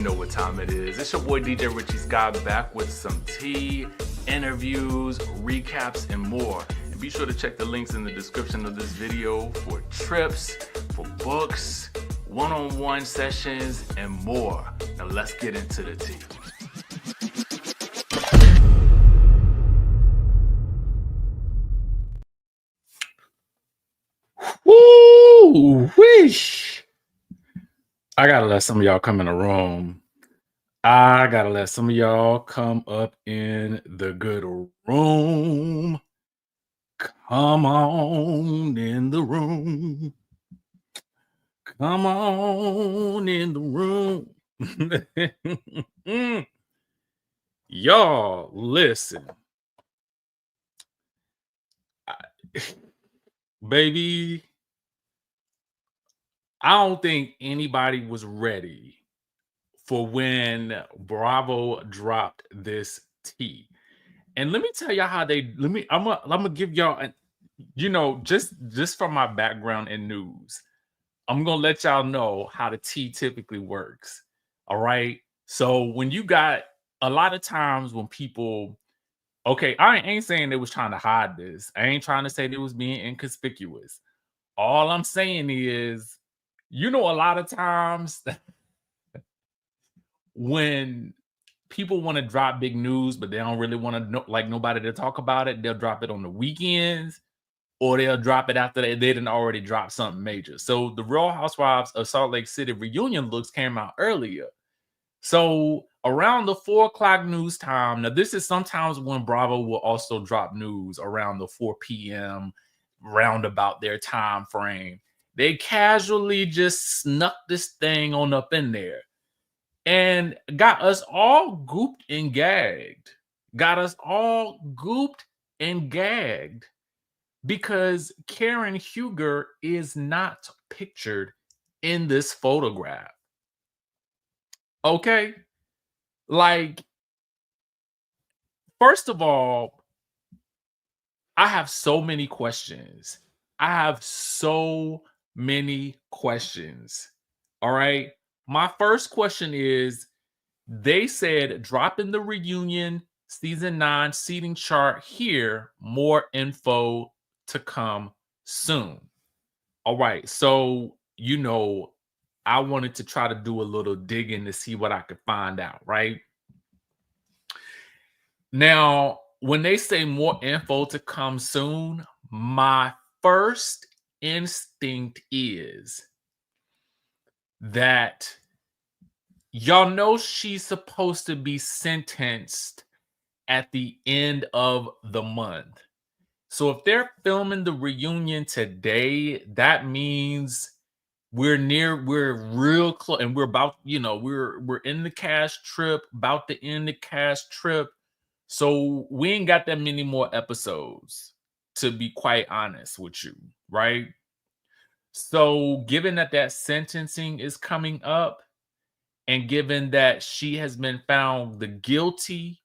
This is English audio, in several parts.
You know what time it is. It's your boy DJ Richie Skye back with some tea, interviews, recaps, and more. And be sure to check the links in the description of this video for trips, for books, one-on-one sessions, and more. Now let's get into the tea. Woo! Wish. I gotta let some of y'all come in the room. I gotta let some of y'all come up in the good room. Come on in the room. Come on in the room. Y'all, listen. Baby, I don't think anybody was ready for when Bravo dropped this tea. And let me tell y'all how I'm gonna give y'all just from my background in news, I'm gonna let y'all know how the tea typically works. All right. So when you got a lot of times when people, okay, I ain't saying they was trying to hide this. I ain't trying to say they was being inconspicuous. All I'm saying is, a lot of times when people want to drop big news, but they don't really want to know, like nobody to talk about it, they'll drop it on the weekends or they'll drop it after they didn't already drop something major. So the Real Housewives of Salt Lake City reunion looks came out earlier. So around the 4:00 news time, now this is sometimes when Bravo will also drop news around the 4 p.m. roundabout their time frame. They casually just snuck this thing on up in there and got us all gooped and gagged. Got us all gooped and gagged because Karen Huger is not pictured in this photograph. Okay? Like, first of all, I have so many questions. All right? My first question is, they said dropping the reunion season 9 seating chart here, more info to come soon. All right. So, I wanted to try to do a little digging to see what I could find out, right? Now, when they say more info to come soon, my first instinct is that y'all know she's supposed to be sentenced at the end of the month. So if they're filming the reunion today, that means we're real close, and we're about, we're in the cash trip, about to end the cash trip. So we ain't got that many more episodes, to be quite honest with you, right? So given that sentencing is coming up, and given that she has been found the guilty,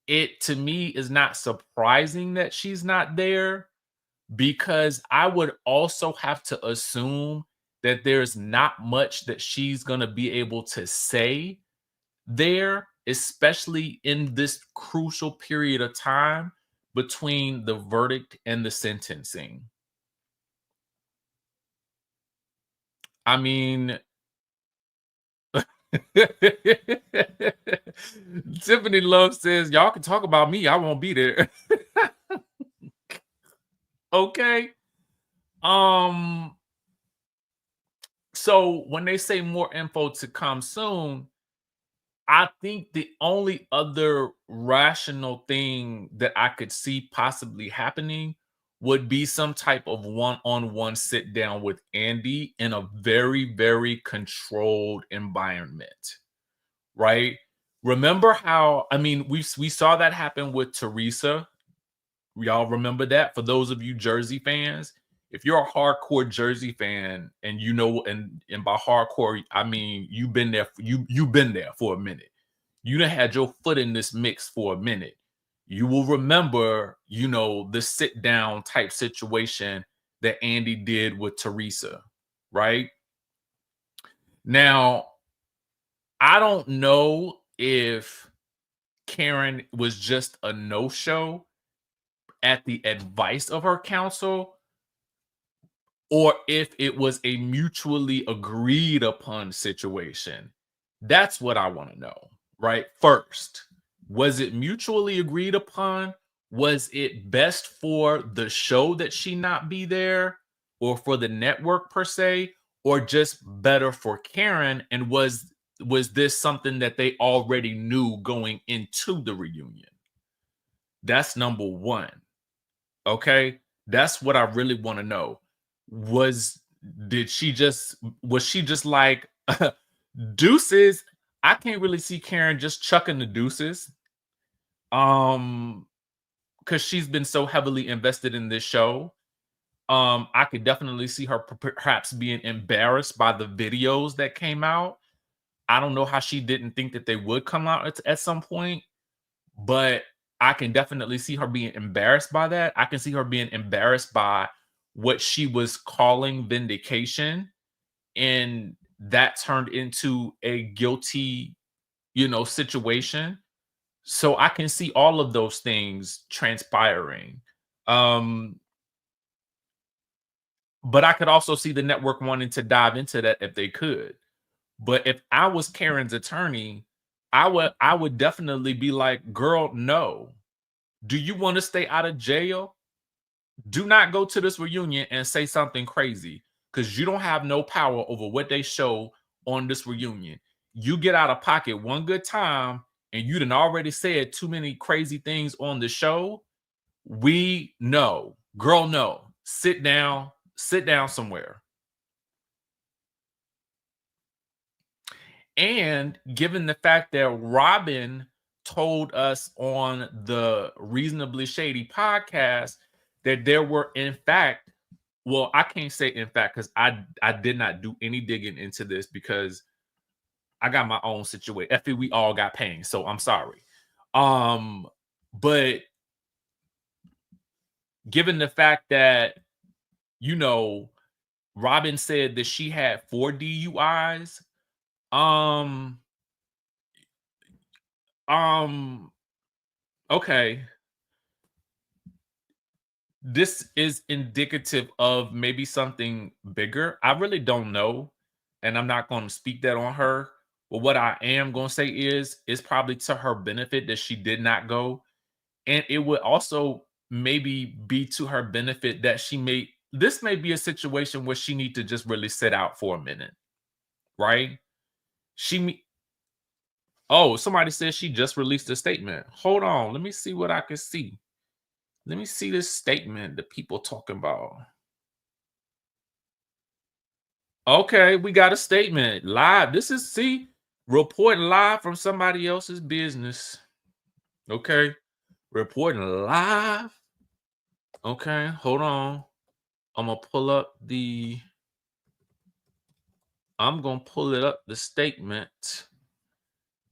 it to me is not surprising that she's not there, because I would also have to assume that there's not much that she's going to be able to say there, especially in this crucial period of time between the verdict and the sentencing. I mean, Tiffany Love says, y'all can talk about me, I won't be there. Okay. So when they say more info to come soon, I think the only other rational thing that I could see possibly happening would be some type of one-on-one sit down with Andy in a very, very controlled environment, right? Remember how, we saw that happen with Teresa. Y'all remember that? For those of you Jersey fans, if you're a hardcore Jersey fan and and by hardcore, I mean you've been there for a minute. You done had your foot in this mix for a minute. You will remember, the sit down type situation that Andy did with Teresa, right? Now, I don't know if Karen was just a no-show at the advice of her counsel, or if it was a mutually agreed upon situation. That's what I want to know, right? First, was it mutually agreed upon? Was it best for the show that she not be there, or for the network per se, or just better for Karen? And was this something that they already knew going into the reunion? That's number one. Okay? That's what I really want to know. Was was she just like deuces? I can't really see Karen just chucking the deuces. Because she's been so heavily invested in this show. I could definitely see her perhaps being embarrassed by the videos that came out. I don't know how she didn't think that they would come out at some point, but I can definitely see her being embarrassed by that. I can see her being embarrassed by what she was calling vindication, and that turned into a guilty, situation. So I can see all of those things transpiring. Um, but I could also see the network wanting to dive into that if they could. But if I was Karen's attorney, I would definitely be like, girl, no. Do you want to stay out of jail? Do not go to this reunion and say something crazy, because you don't have no power over what they show on this reunion. You get out of pocket one good time and you done already said too many crazy things on the show. We know. Girl, no. Sit down. Sit down somewhere. And given the fact that Robin told us on the Reasonably Shady podcast that there were, in fact, well, I can't say in fact because I did not do any digging into this because I got my own situation. Effie, we all got pain, so I'm sorry. But given the fact that Robin said that she had 4 DUIs, um, um, okay, this is indicative of maybe something bigger. I really don't know, and I'm not going to speak that on her. But what I am going to say is, it's probably to her benefit that she did not go, and it would also maybe be to her benefit that this may be a situation where she need to just really sit out for a minute, right? Oh, somebody says she just released a statement. Hold on, let me see what I can see. Let me see this statement that people talking about. Okay, we got a statement live. This is reporting live from somebody else's business. Okay, reporting live. Okay, hold on. I'm gonna pull up the. I'm gonna pull it up the statement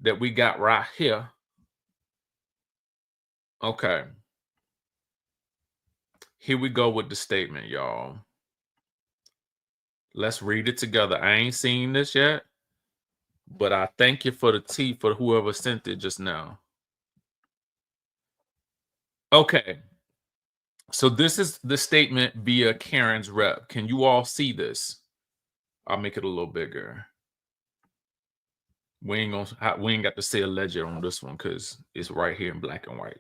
that we got right here. Okay, here we go with the statement, y'all. Let's read it together. I ain't seen this yet, but I thank you for the tea for whoever sent it just now. Okay. So this is the statement via Karen's rep. Can you all see this? I'll make it a little bigger. We ain't got to say alleged on this one because it's right here in black and white.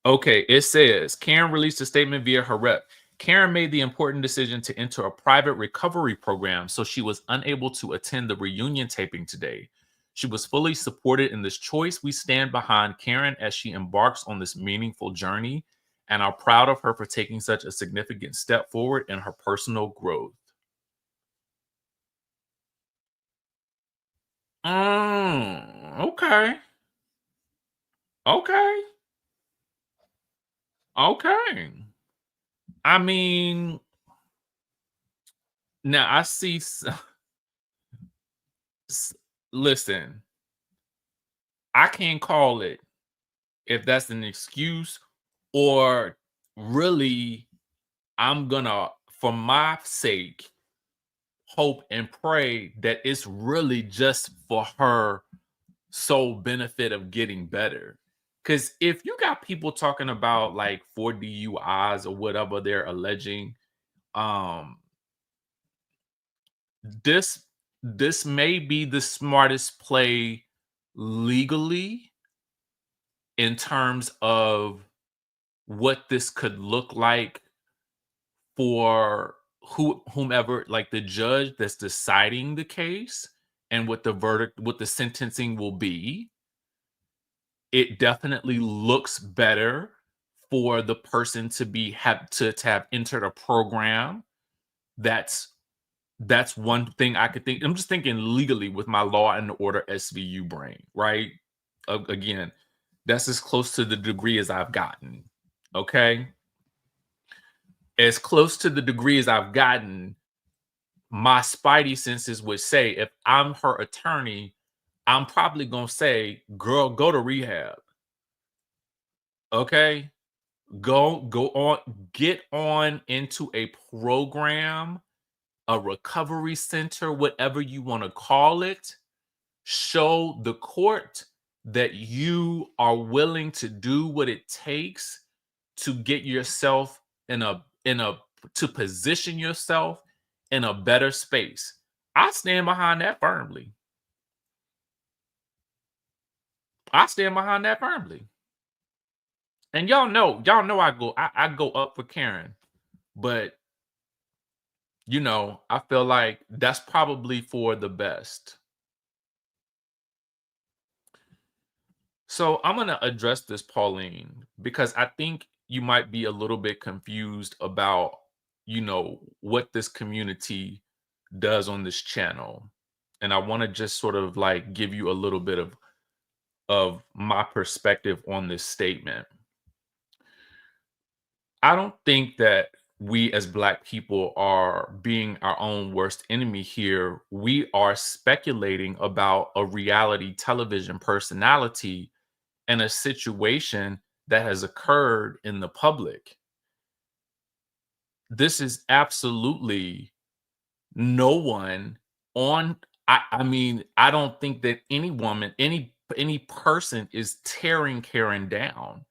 Okay, it says Karen released a statement via her rep. Karen made the important decision to enter a private recovery program, so she was unable to attend the reunion taping today. She was fully supported in this choice. We stand behind Karen as she embarks on this meaningful journey and are proud of her for taking such a significant step forward in her personal growth. Okay. Okay. Okay. I mean, now I see. Listen, I can't call it if that's an excuse or really I'm gonna, for my sake, hope and pray that it's really just for her sole benefit of getting better. Because if you got people talking about like 4 DUIs or whatever they're alleging, um, this this may be the smartest play legally in terms of what this could look like for whomever, like the judge that's deciding the case and what the verdict, what the sentencing will be. It definitely looks better for the person to be to have entered a program. That's that's one thing I could think. I'm just thinking legally with my Law and Order SVU brain, right? Again, that's as close to the degree as I've gotten. Okay, as close to the degree as I've gotten, my spidey senses would say if I'm her attorney, I'm probably gonna say, girl, go to rehab. Okay. Go on, get on into a program, a recovery center, whatever you want to call it. Show the court that you are willing to do what it takes to get yourself in a to position yourself in a better space. I stand behind that firmly. I stand behind that firmly. And y'all know I go up for Karen, but I feel like that's probably for the best. So I'm going to address this, Pauline, because I think you might be a little bit confused about, what this community does on this channel. And I want to just sort of like give you a little bit of my perspective on this statement. I don't think that we as Black people are being our own worst enemy here. We are speculating about a reality television personality and a situation that has occurred in the public. This is absolutely no one on. I mean, I don't think that any woman, any person is tearing Karen down.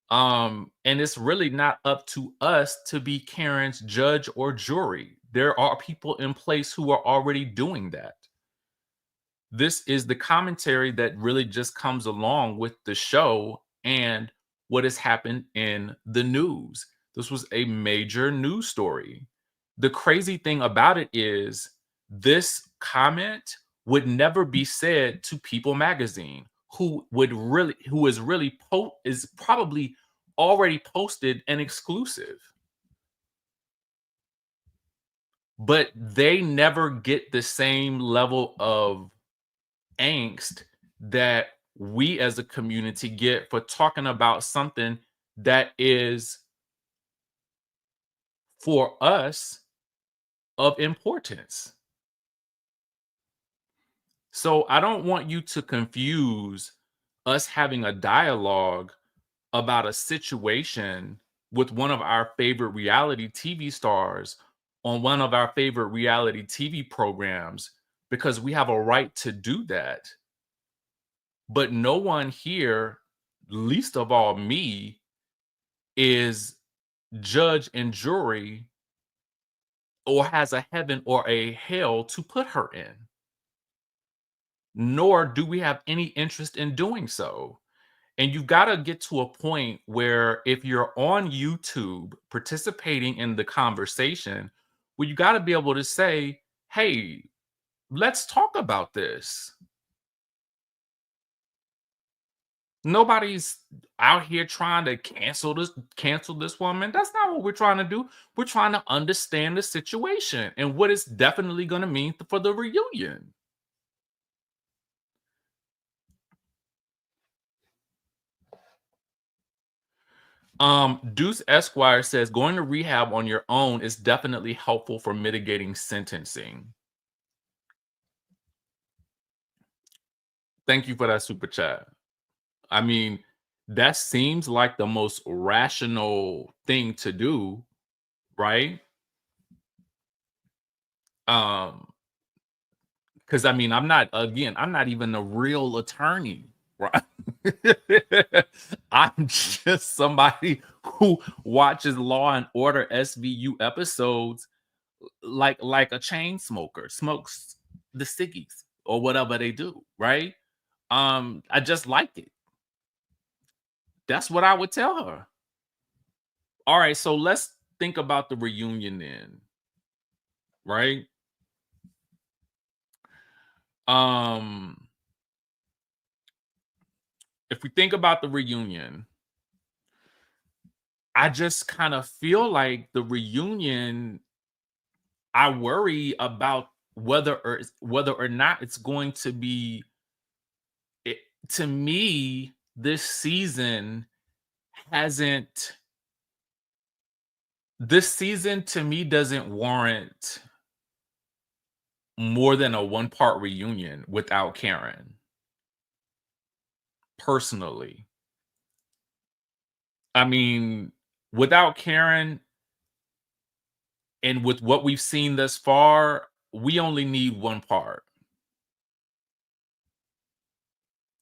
And it's really not up to us to be Karen's judge or jury. There are people in place who are already doing that. This is the commentary that really just comes along with the show and what has happened in the news. This was a major news story. The crazy thing about it is this comment would never be said to People Magazine, who is probably already posted an exclusive. But they never get the same level of angst that we as a community get for talking about something that is for us of importance. So I don't want you to confuse us having a dialogue about a situation with one of our favorite reality TV stars on one of our favorite reality TV programs, because we have a right to do that. But no one here, least of all me, is judge and jury or has a heaven or a hell to put her in. Nor do we have any interest in doing so. And you've got to get to a point where if you're on YouTube participating in the conversation, well, you got to be able to say, hey, let's talk about this. Nobody's out here trying to cancel this woman. That's not what we're trying to do. We're trying to understand the situation and what it's definitely going to mean for the reunion. Deuce Esquire says going to rehab on your own is definitely helpful for mitigating sentencing. Thank you for that super chat. I mean, that seems like the most rational thing to do, right? Um, because I mean, I'm not even a real attorney, right? I'm just somebody who watches Law and Order SVU episodes like a chain smoker smokes the ciggies or whatever they do, right? I just like it. That's what I would tell her. All right, so let's think about the reunion then, right? Um, if we think about the reunion, I just kind of feel like the reunion, I worry about whether or not it's going to be it, to me, this season hasn't this season to me doesn't warrant more than a one-part reunion without Karen, personally. I mean, without Karen and with what we've seen thus far, we only need one part.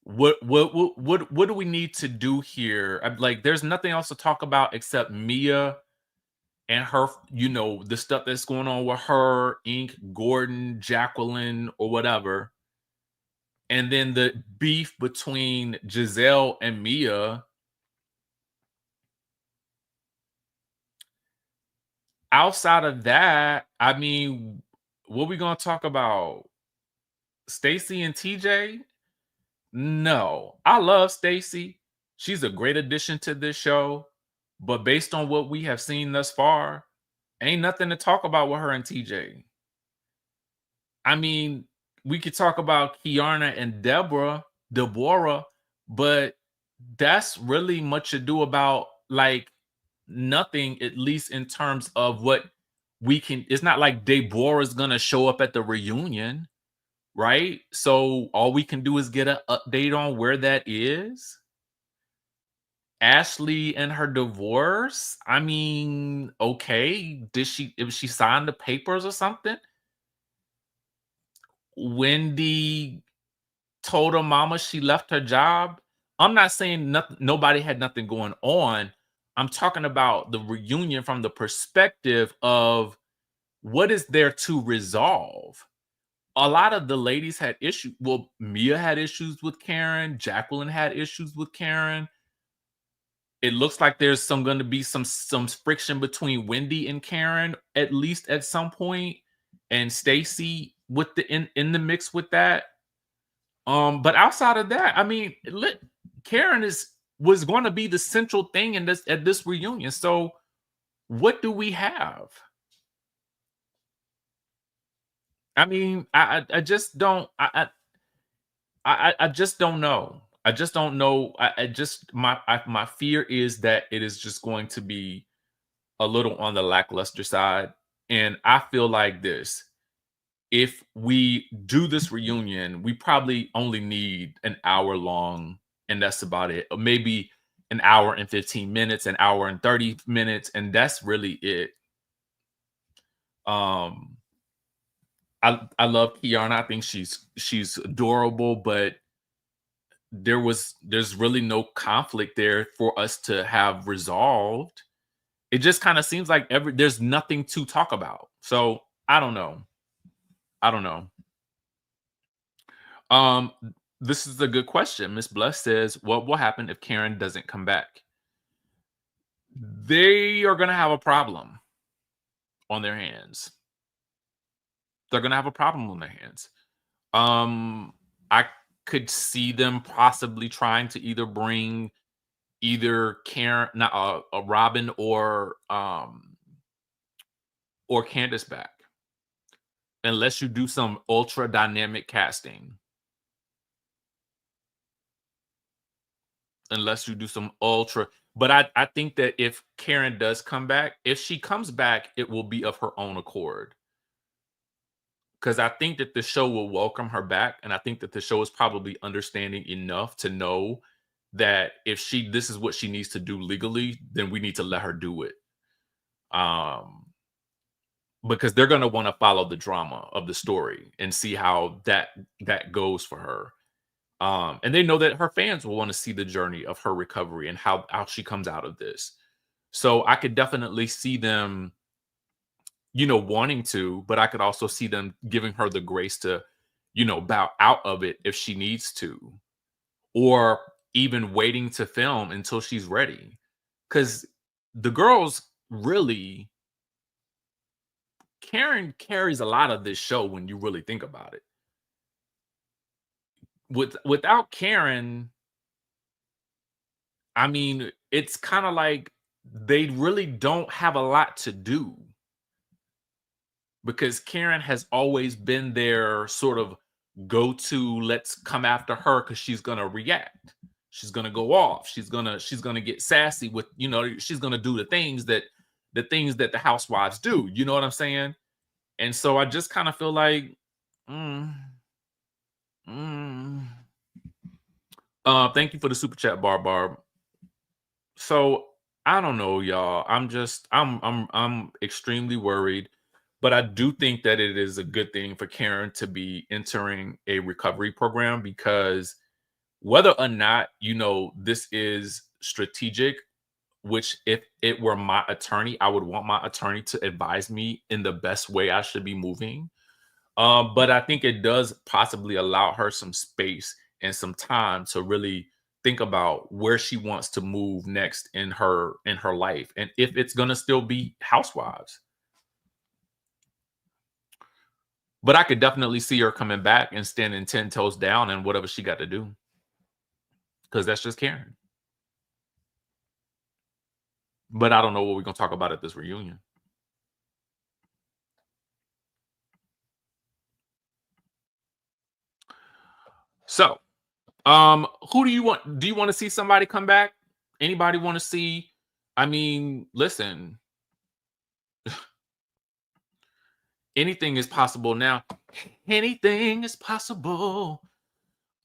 What do we need to do here? Like, there's nothing else to talk about except Mia and her, the stuff that's going on with her, Ink, Gordon, Jacqueline, or whatever. And then the beef between Giselle and Mia. Outside of that, I mean, what we gonna talk about? Stacy and TJ? No. I love Stacy. She's a great addition to this show. But based on what we have seen thus far, ain't nothing to talk about with her and TJ. I mean, we could talk about Kiana and Deborah, but that's really much ado about like nothing, at least in terms of what we can. It's not like Deborah is gonna show up at the reunion, right? So all we can do is get an update on where that is. Ashley and her divorce. I mean, okay, if she signed the papers or something? Wendy told her mama she left her job. I'm not saying nothing, nobody had nothing going on. I'm talking about the reunion from the perspective of what is there to resolve. A lot of the ladies had issues. Well, Mia had issues with Karen. Jacqueline had issues with Karen. It looks like there's going to be some friction between Wendy and Karen, at least at some point, and Stacy with in the mix with that. But outside of that, I mean, Karen was going to be the central thing in this reunion. So what do we have? I mean, I just don't I just don't know. I just don't know. I just my fear is that it is just going to be a little on the lackluster side. And I feel like this. If we do this reunion, we probably only need an hour long, and that's about it. Or maybe an hour and 15 minutes, an hour and 30 minutes, and that's really it. Um I love Kiana. I think she's adorable, but there's really no conflict there for us to have resolved. It just kind of seems like there's nothing to talk about. So I don't know. I don't know. Um, this is a good question. Miss Bless says, "What will happen if Karen doesn't come back?" They are gonna have a problem on their hands. They're gonna have a problem on their hands. I could see them possibly trying to either bring either Karen, not Robin or Candace back, unless you do some ultra dynamic casting. Unless you do some ultra, but I think that if Karen does come back, if she comes back, it will be of her own accord. Because I think that the show will welcome her back, and I think that the show is probably understanding enough to know that if this is what she needs to do legally, then we need to let her do it. because they're going to want to follow the drama of the story and see how that goes for her. And they know that her fans will want to see the journey of her recovery and how she comes out of this. So I could definitely see them, wanting to, but I could also see them giving her the grace to, bow out of it if she needs to, or even waiting to film until she's ready. Because the girls really, Karen carries a lot of this show when you really think about it. Without Karen, I mean, it's kind of like they really don't have a lot to do because Karen has always been their sort of go-to, let's come after her because she's gonna react. She's gonna go off. She's gonna get sassy with, she's gonna do the things that the housewives do. You know what I'm saying? And so I just kind of feel like, mm, mm. Thank you for the super chat, Barb. So I don't know, y'all. I'm extremely worried, but I do think that it is a good thing for Karen to be entering a recovery program because whether or not, this is strategic, which if it were my attorney, I would want my attorney to advise me in the best way I should be moving. But I think it does possibly allow her some space and some time to really think about where she wants to move next in her life, and if it's gonna still be Housewives. But I could definitely see her coming back and standing 10 toes down and whatever she got to do, because that's just Karen. But I don't know what we're gonna talk about at this reunion. So, who do you want? Do you want to see somebody come back? Anybody want to see? I mean, listen, anything is possible now. Anything is possible.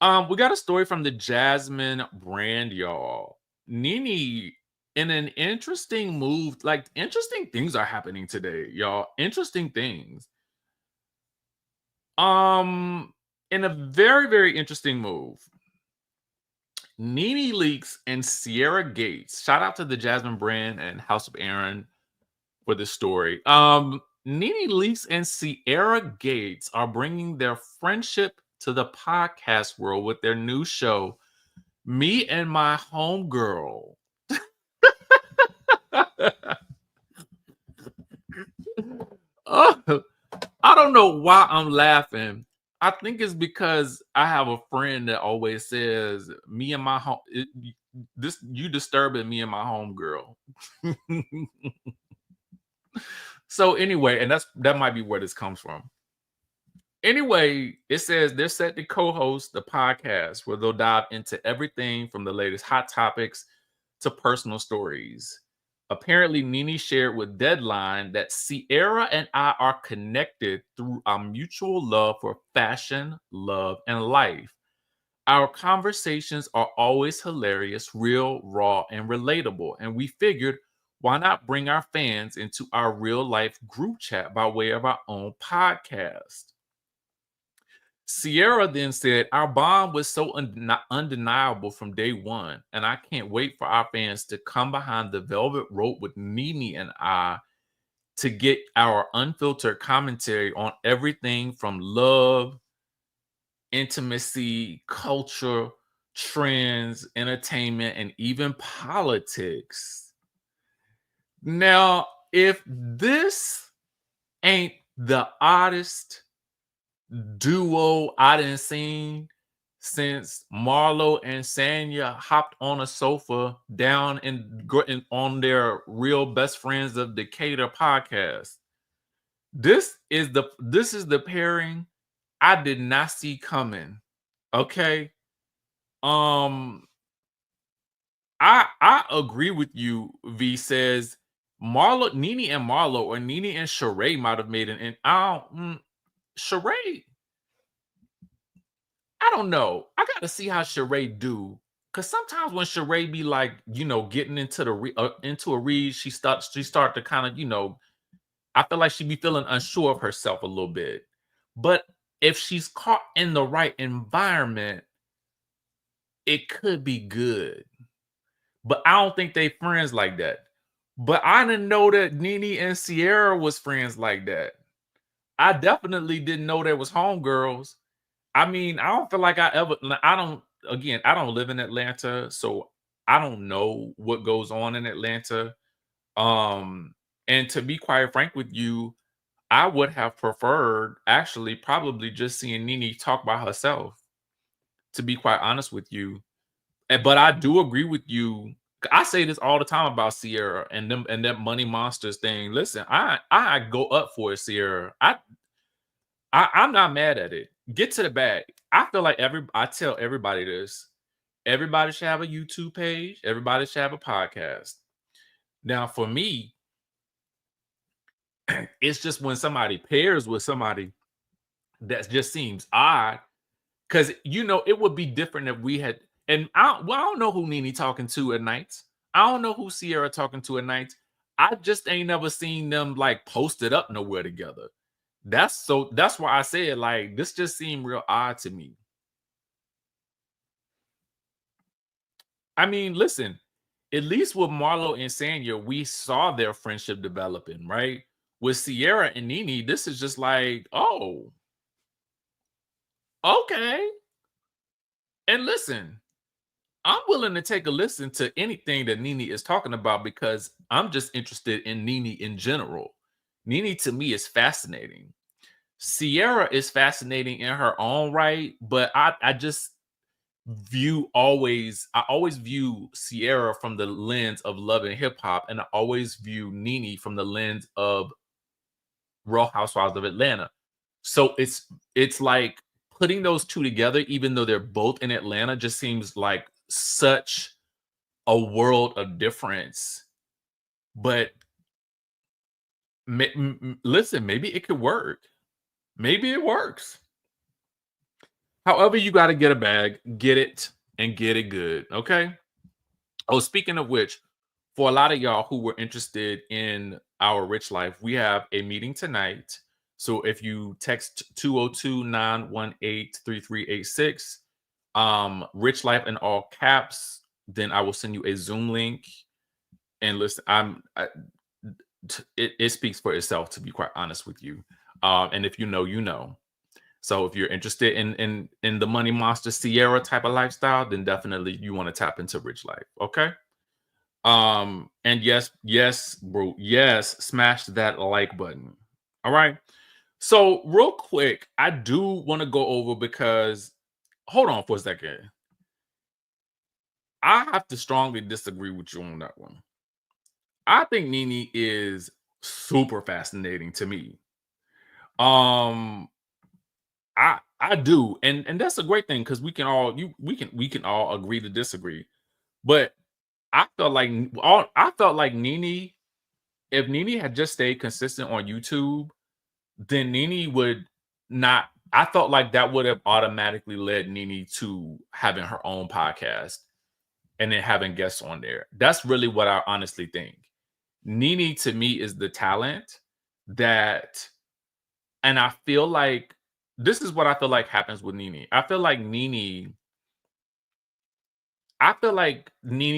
We got a story from the Jasmine brand, y'all. Nene, in an interesting move, like interesting things are happening today, y'all. Interesting things. In a very, very interesting move. Nene Leakes and Sierra Gates. Shout out to the Jasmine brand and House of Aaron for this story. Nene Leakes and Sierra Gates are bringing their friendship to the podcast world with their new show, Me and My Homegirl. Oh, I don't know why I'm laughing. I think it's because I have a friend that always says, "Me and my home, you disturbing me and my homegirl." So anyway, and that might be where this comes from. Anyway, it says they're set to co-host the podcast where they'll dive into everything from the latest hot topics to personal stories. Apparently, Nene shared with Deadline that Sierra and I are connected through our mutual love for fashion, love, and life. Our conversations are always hilarious, real, raw, and relatable. And we figured, why not bring our fans into our real life group chat by way of our own podcast? Sierra then said, our bond was so undeniable from day one, and I can't wait for our fans to come behind the velvet rope with Nene and I to get our unfiltered commentary on everything from love, intimacy, culture, trends, entertainment, and even politics. Now, if this ain't the oddest duo I didn't seen since Marlo and Sanya hopped on a sofa down on their Real Best Friends of Decatur podcast. This is the pairing I did not see coming. Okay. I agree with you. V says Nene and Marlo, or Nene and Sheree might have made Sheree, I don't know. I got to see how Sheree do, because sometimes when Sheree be like, getting into into a read, she start to kind of, I feel like she'd be feeling unsure of herself a little bit. But if she's caught in the right environment, it could be good. But I don't think they friends like that. But I didn't know that Nene and Sierra was friends like that. I definitely didn't know they was homegirls. I mean, I don't feel like I don't live in Atlanta, so I don't know what goes on in Atlanta. Um, and to be quite frank with you, I would have preferred actually probably just seeing Nene talk by herself, to be quite honest with you. But I do agree with you. I say this all the time about Sierra and them and that Money Monsters thing. Listen, I go up for it, Sierra. I'm not mad at it. Get to the bag. I feel like I tell everybody this. Everybody should have a YouTube page. Everybody should have a podcast. Now, for me, it's just when somebody pairs with somebody that just seems odd. Because it would be different if we had. And I don't know who Nene talking to at night. I don't know who Sierra talking to at night. I just ain't never seen them like posted up nowhere together. That's why I said like this just seemed real odd to me. I mean, listen, at least with Marlo and Sanya, we saw their friendship developing, right? With Sierra and Nene, this is just like, oh, okay. And listen, I'm willing to take a listen to anything that Nene is talking about because I'm just interested in Nene in general. Nene to me is fascinating. Sierra is fascinating in her own right, but I just I always view Sierra from the lens of love and hip hop, and I always view Nene from the lens of Real Housewives of Atlanta. So it's like putting those two together, even though they're both in Atlanta, just seems like such a world of difference. But listen, maybe it could work. Maybe it works. However, you got to get a bag, get it, and get it good. Okay. Oh, speaking of which, for a lot of y'all who were interested in our Rich Life, we have a meeting tonight. So if you text 202-918-3386, Rich Life in all caps, then I will send you a Zoom link. And listen, it speaks for itself, to be quite honest with you. And if you know, you know. So if you're interested in the Money Monster Sierra type of lifestyle, then definitely you want to tap into Rich Life. Okay. And yes, bro, yes, smash that like button. All right. So real quick, I do want to go over because hold on for a second. I have to strongly disagree with you on that one. I think Nene is super fascinating to me. I do, and that's a great thing because we can all agree to disagree. But I felt like Nene, if Nene had just stayed consistent on YouTube, then Nene would not. I felt like that would have automatically led Nene to having her own podcast and then having guests on there. That's really what I honestly think. Nene to me is the talent that, and I feel like this is what I feel like happens with Nene. I feel like Nene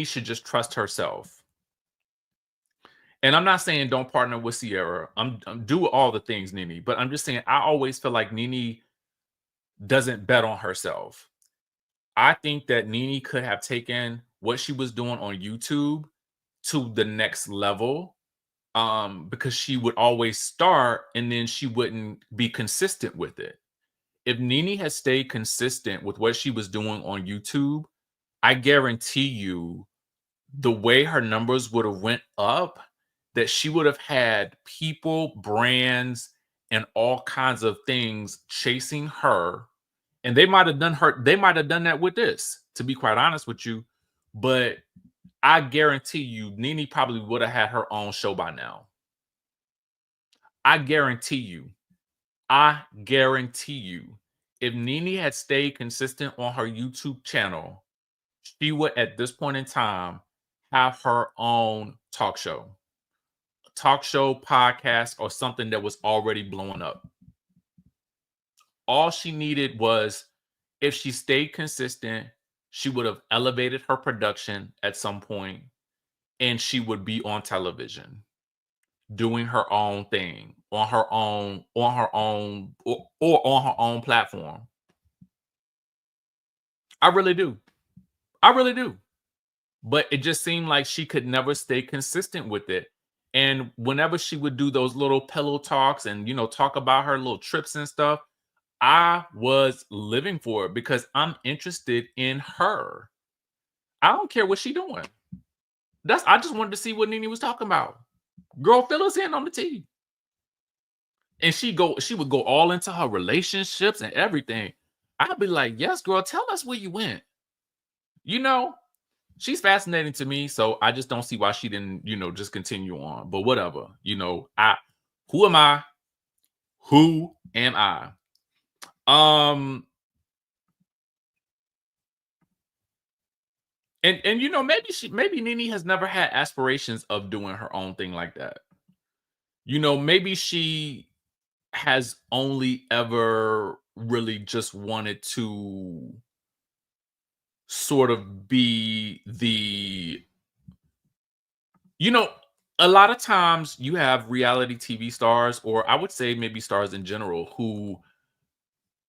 should just trust herself. And I'm not saying don't partner with Sierra. I'm do all the things, Nene, but I'm just saying I always feel like Nene doesn't bet on herself. I think that Nene could have taken what she was doing on YouTube to the next level, because she would always start and then she wouldn't be consistent with it. If Nene had stayed consistent with what she was doing on YouTube, I guarantee you the way her numbers would have went up, that she would have had people, brands, and all kinds of things chasing her. And they might have done that with this, to be quite honest with you. But I guarantee you, Nene probably would have had her own show by now. I guarantee you. If Nene had stayed consistent on her YouTube channel, she would at this point in time have her own talk show. talk show, podcast, or something that was already blowing up. All she needed was, if she stayed consistent, she would have elevated her production at some point, and she would be on television doing her own thing or on her own platform. I really do. I really do. But it just seemed like she could never stay consistent with it. And whenever she would do those little pillow talks and, talk about her little trips and stuff, I was living for it because I'm interested in her. I don't care what she doing. I just wanted to see what Nene was talking about. Girl, fill us in on the tea. And she would go all into her relationships and everything. I'd be like, yes, girl, tell us where you went. She's fascinating to me, so I just don't see why she didn't, just continue on. But whatever, who am I? Who am I? And maybe Nene has never had aspirations of doing her own thing like that. Maybe she has only ever really just wanted to sort of be a lot of times you have reality TV stars, or I would say maybe stars in general, who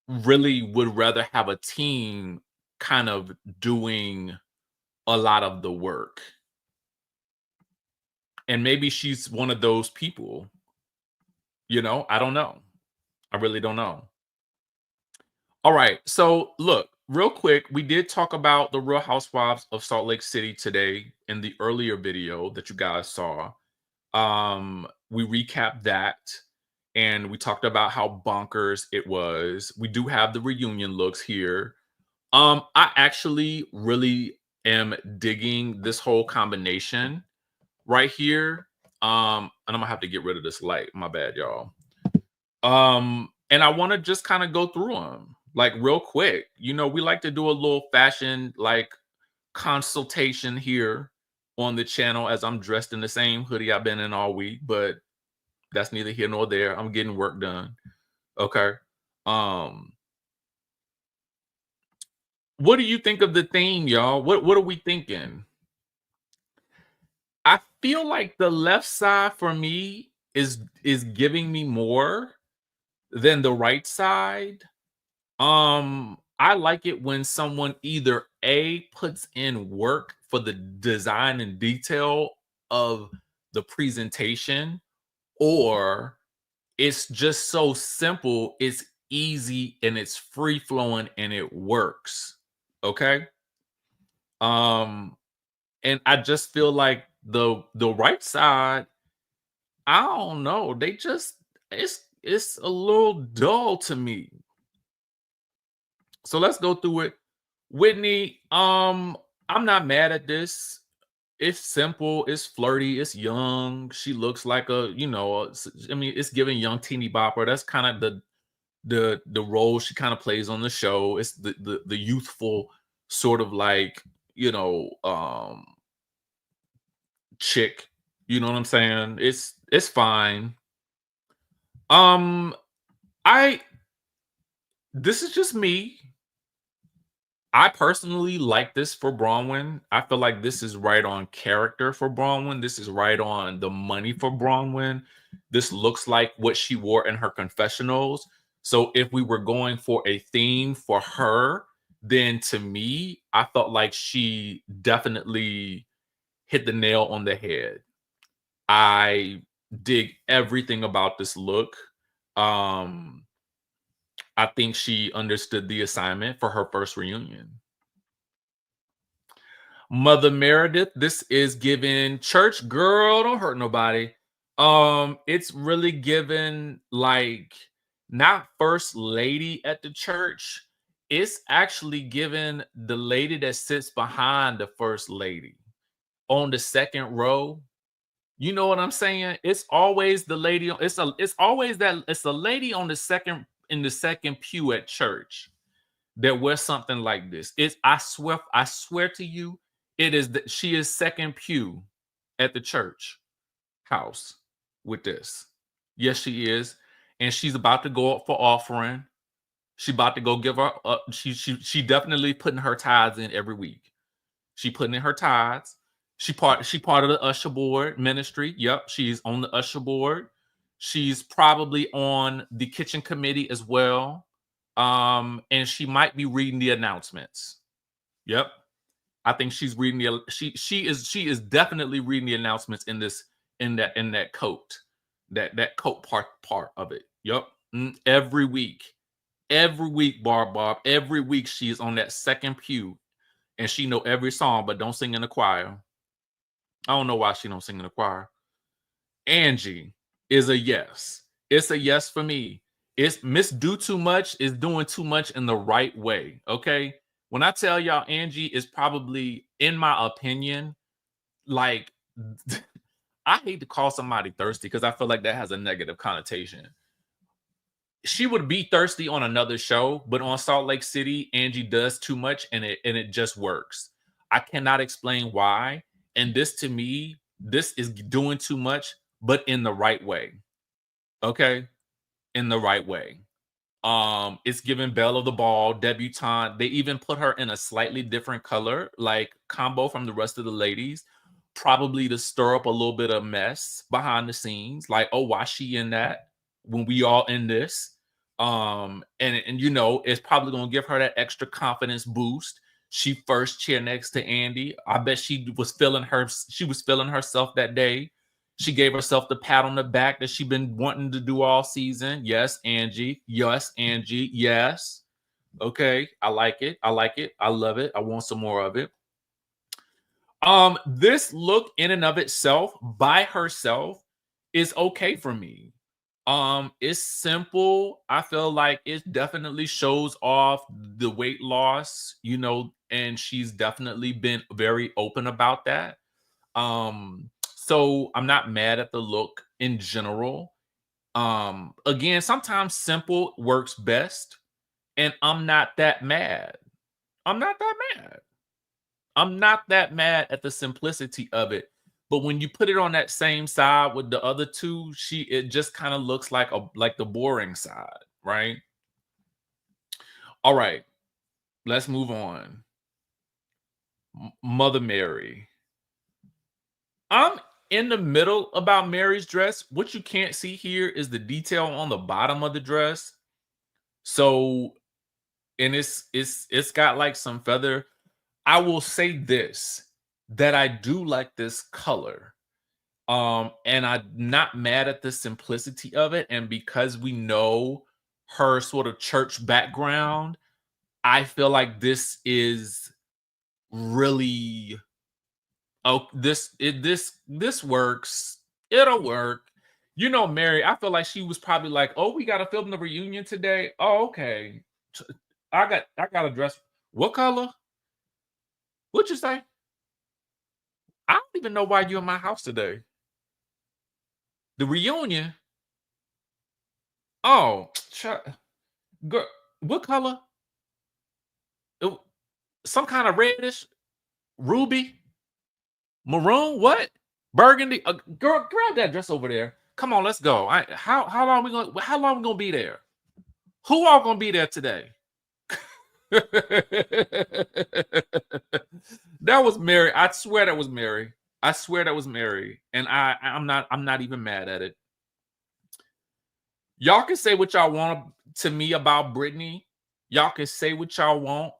really would rather have a team kind of doing a lot of the work. And maybe she's one of those people. I don't know. I really don't know. All right. So look, real quick, we did talk about the Real Housewives of Salt Lake City today in the earlier video that you guys saw. We recapped that and we talked about how bonkers it was. We do have the reunion looks here. I actually really am digging this whole combination right here. And I'm gonna have to get rid of this light. My bad, y'all. And I want to just kind of go through them like real quick. We like to do a little fashion like consultation here on the channel as I'm dressed in the same hoodie I've been in all week, but that's neither here nor there. I'm getting work done. Okay. What do you think of the theme, y'all? What are we thinking? I feel like the left side for me is giving me more than the right side. I like it when someone either A, puts in work for the design and detail of the presentation, or it's just so simple, it's easy and it's free flowing and it works. Okay. And I just feel like the right side, I don't know, they just it's a little dull to me. So let's go through it. Whitney, I'm not mad at this. It's simple, it's flirty, it's young. She looks like it's giving young teeny bopper. That's kind of the role she kind of plays on the show. It's the youthful sort of like, chick. You know what I'm saying? It's fine. This is just me. I personally like this for Bronwyn. I feel like this is right on character for Bronwyn. This is right on the money for Bronwyn. This looks like what she wore in her confessionals. So if we were going for a theme for her, then to me, I felt like she definitely hit the nail on the head. I dig everything about this look. I think she understood the assignment for her first reunion. Mother Meredith, this is giving church girl, don't hurt nobody. It's really given like not first lady at the church. It's actually given the lady that sits behind the first lady on the second row. You know what I'm saying? It's always the lady. It's a lady on the second in the second pew at church that wears something like this. I swear to you, it is that she is second pew at the church house. with this. Yes, she is. And she's about to go up for offering. She about to go give her she definitely putting her tithes in every week. She putting in her tithes. She part of the usher board ministry. Yep, she's on the usher board. She's probably on the kitchen committee as well. And she might be reading the announcements. Yep. I think she's reading the she is definitely reading the announcements in that coat. That coat part of it. Yep. Every week. Every week, Barb. Every week she is on that second pew, and she know every song, but don't sing in the choir. I don't know why she don't sing in the choir. Angie is a yes. It's a yes for me. It's Miss Do Too Much is doing too much in the right way. Okay. When I tell y'all Angie is probably, in my opinion, like I hate to call somebody thirsty because I feel like that has a negative connotation. She would be thirsty on another show, but on Salt Lake City, Angie does too much and it just works. I cannot explain why. And this to me, this is doing too much, but in the right way. Okay? In the right way. It's giving Belle of the Ball, debutante. They even put her in a slightly different color, like combo from the rest of the ladies, probably to stir up a little bit of mess behind the scenes. Like, oh, why she in that when we all in this? And you know, it's probably gonna give her that extra confidence boost. She first chair next to Andy. I bet she was feeling herself that day. She gave herself the pat on the back that she's been wanting to do all season. Yes, Angie. Yes, Angie. Yes. Okay. I like it. I like it. I love it. I want some more of it. This look in and of itself by herself is okay for me. It's simple. I feel like it definitely shows off the weight loss, you know, and she's definitely been very open about that. So I'm not mad at the look in general. Again, sometimes simple works best, and I'm not that mad. I'm not that mad. I'm not that mad at the simplicity of it. But when you put it on that same side with the other two, it just kind of looks like the boring side, right? All right, let's move on. Mother Mary. I'm in the middle about Mary's dress. What you can't see here is the detail on the bottom of the dress. So, and it's got like some feather. I will say this, that I do like this color. And I'm not mad at the simplicity of it. And because we know her sort of church background, I feel like this is really this works. It'll work. You know, Mary, I feel like she was probably like, oh, we gotta film the reunion today. Oh, okay. I got a dress. What color? What'd you say? I don't even know why you're in my house today. The reunion. Oh, girl, what color? It- Some kind of reddish, ruby, maroon. What? Burgundy. Girl, grab that dress over there. Come on, let's go. How long we gonna be there? Who all gonna be there today? That was Mary. I swear that was Mary. I swear that was Mary. And I'm not even mad at it. Y'all can say what y'all want to me about Brittany. Y'all can say what y'all want.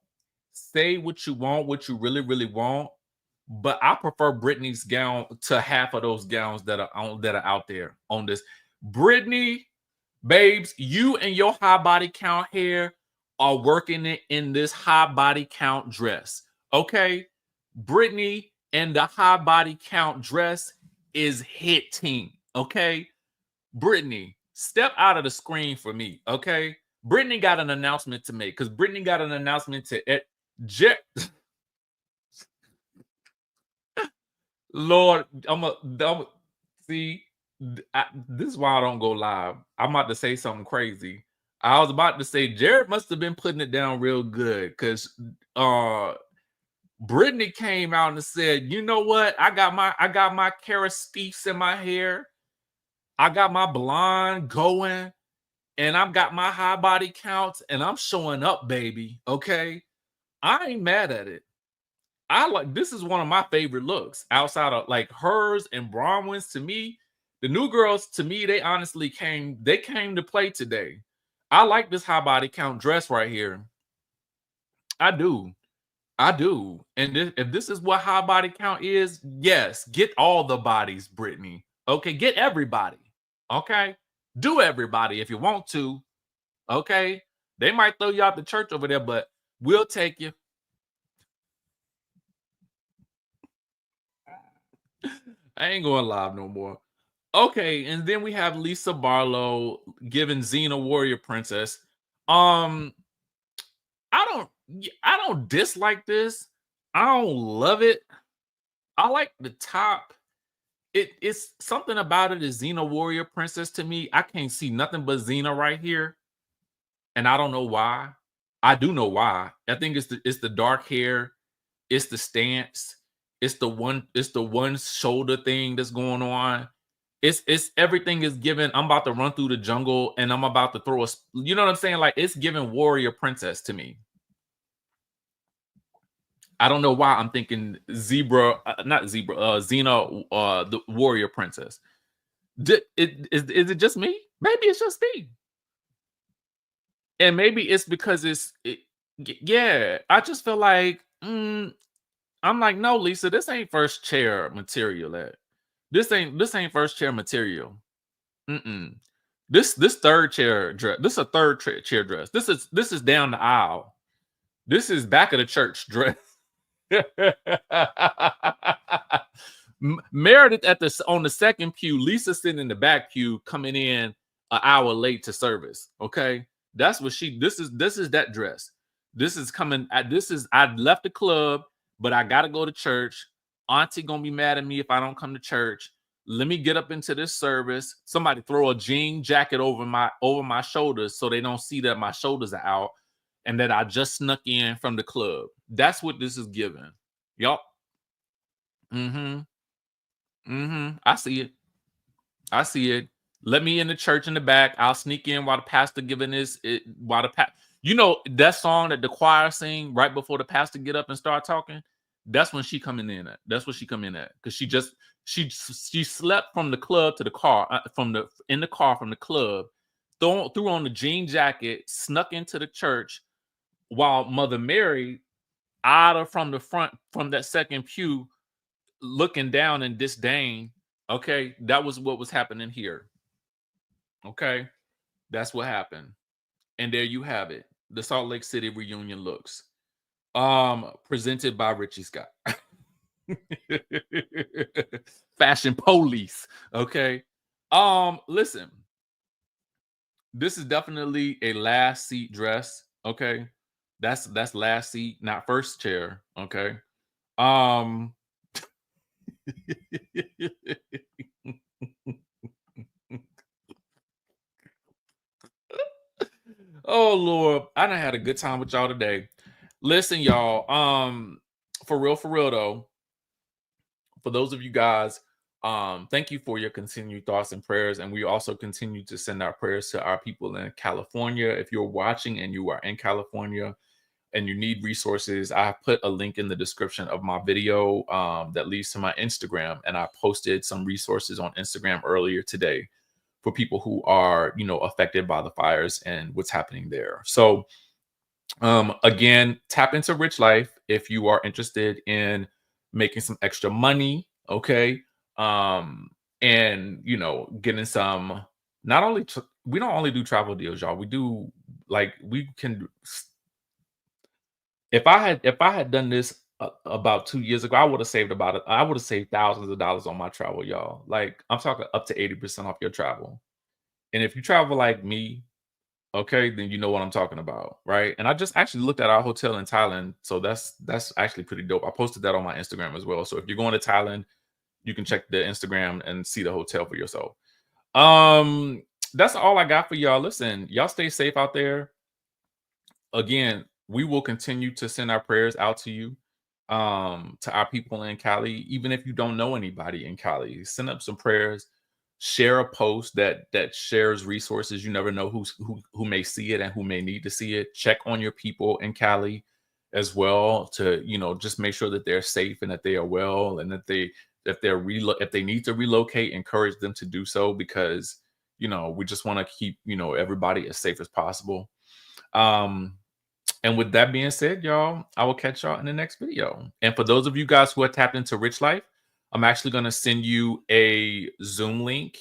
Say what you want, what you really, really want. But I prefer Brittany's gown to half of those gowns that are out there on this. Brittany, babes, you and your high body count hair are working it in this high body count dress. Okay? Brittany and the high body count dress is hitting. Okay? Brittany, step out of the screen for me. Okay? Brittany got an announcement to make because Brittany got an announcement to Lord, I'm see. This is why I don't go live. I'm about to say something crazy. I was about to say Jared must have been putting it down real good because Brittany came out and said, "You know what? I got my Cara Steefs in my hair. I got my blonde going, and I've got my high body counts, and I'm showing up, baby. Okay. I ain't mad at it. I like this is one of my favorite looks outside of like hers and Bronwyn's. To me, the new girls, to me, they honestly came to play today. I like this high body count dress right here. I do. I do. And if this is what high body count is, yes, get all the bodies, Brittany. Okay, get everybody. Okay, do everybody if you want to. Okay, they might throw you out the church over there, but we'll take you. I ain't going live no more. Okay, and then we have Lisa Barlow giving Xena Warrior Princess. I don't dislike this. I don't love it. I like the top. It's something about it is Xena Warrior Princess to me. I can't see nothing but Xena right here, and I don't know why. I do know why. I think it's the dark hair, it's the stance, it's the one shoulder thing that's going on. It's everything is given. I'm about to run through the jungle and I'm about to throw you know what I'm saying? Like it's giving warrior princess to me. I don't know why I'm thinking Xena, the warrior princess. Is it just me? Maybe it's just me. And maybe it's because yeah, I just feel like, I'm like, no, Lisa, this ain't first chair material. This ain't first chair material. This third chair dress. This is a third chair dress. This is down the aisle. This is back of the church dress. Meredith on the second pew. Lisa sitting in the back pew, coming in an hour late to service. Okay, that's what this is that dress. This is coming. I left the club, but I gotta go to church. Auntie gonna be mad at me if I don't come to church. Let me get up into this service. Somebody throw a jean jacket over my shoulders so they don't see that my shoulders are out and that I just snuck in from the club. That's what this is giving. Yup. I see it. I see it. Let me in the church in the back. I'll sneak in while the pastor giving this. You know that song that the choir sing right before the pastor get up and start talking. That's when she coming in at. That's what she come in at because she slept from the club to the car from the club, threw on the jean jacket, snuck into the church while Mother Mary out of from the front from that second pew looking down in disdain. Okay, that was what was happening here. Okay, that's what happened. And there you have it. The Salt Lake City reunion looks. Presented by Richie Skye. Fashion police. Okay. Listen. This is definitely a last seat dress. Okay. That's last seat, not first chair. Okay. Oh Lord, I done had a good time with y'all today. Listen, y'all. For real though, for those of you guys, thank you for your continued thoughts and prayers, and we also continue to send our prayers to our people in California. If you're watching and you are in California and you need resources, I put a link in the description of my video that leads to my Instagram, and I posted some resources on Instagram earlier today for people who are, affected by the fires and what's happening there. So again, tap into RICHLIFE if you are interested in making some extra money. Okay. And getting some, not only, we don't only do travel deals, y'all. We do if I had done this about 2 years ago, I would have saved thousands of dollars on my travel, y'all. Like I'm talking up to 80% off your travel. And if you travel like me, okay, then you know what I'm talking about, right? And I just actually looked at our hotel in Thailand, so that's actually pretty dope. I posted that on my Instagram as well. So if you're going to Thailand, you can check the Instagram and see the hotel for yourself. That's all I got for y'all. Listen, y'all stay safe out there. Again, we will continue to send our prayers out to you, to our people in Cali. Even if you don't know anybody in Cali, send up some prayers. share a post that shares resources. You never know who may see it and who may need to see it. Check on your people in Cali as well to, you know, just make sure that they're safe and that they are well, and that if they need to relocate, encourage them to do so, because, you know, we just want to keep, you know, everybody as safe as possible. And with that being said, y'all, I will catch y'all in the next video. And for those of you guys who are tapped into Rich Life, I'm actually going to send you a Zoom link,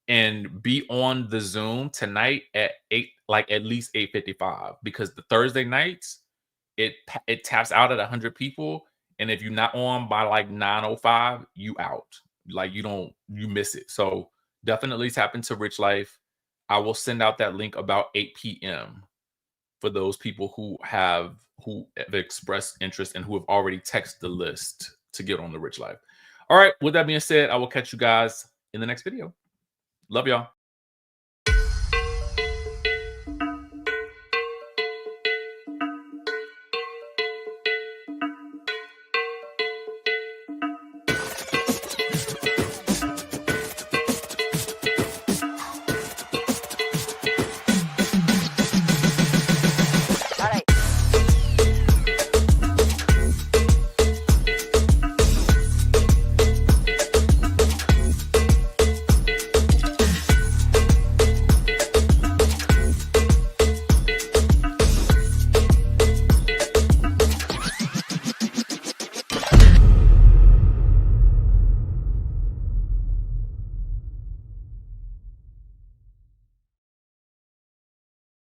and be on the Zoom tonight at 8, like at least 8:55, because the Thursday nights, it taps out at 100 people. And if you're not on by like 9:05, you out. Like you miss it. So definitely tap into Rich Life. I will send out that link about 8 p.m. for those people who have expressed interest and who have already texted the list to get on the Rich Life. All right. With that being said, I will catch you guys in the next video. Love y'all.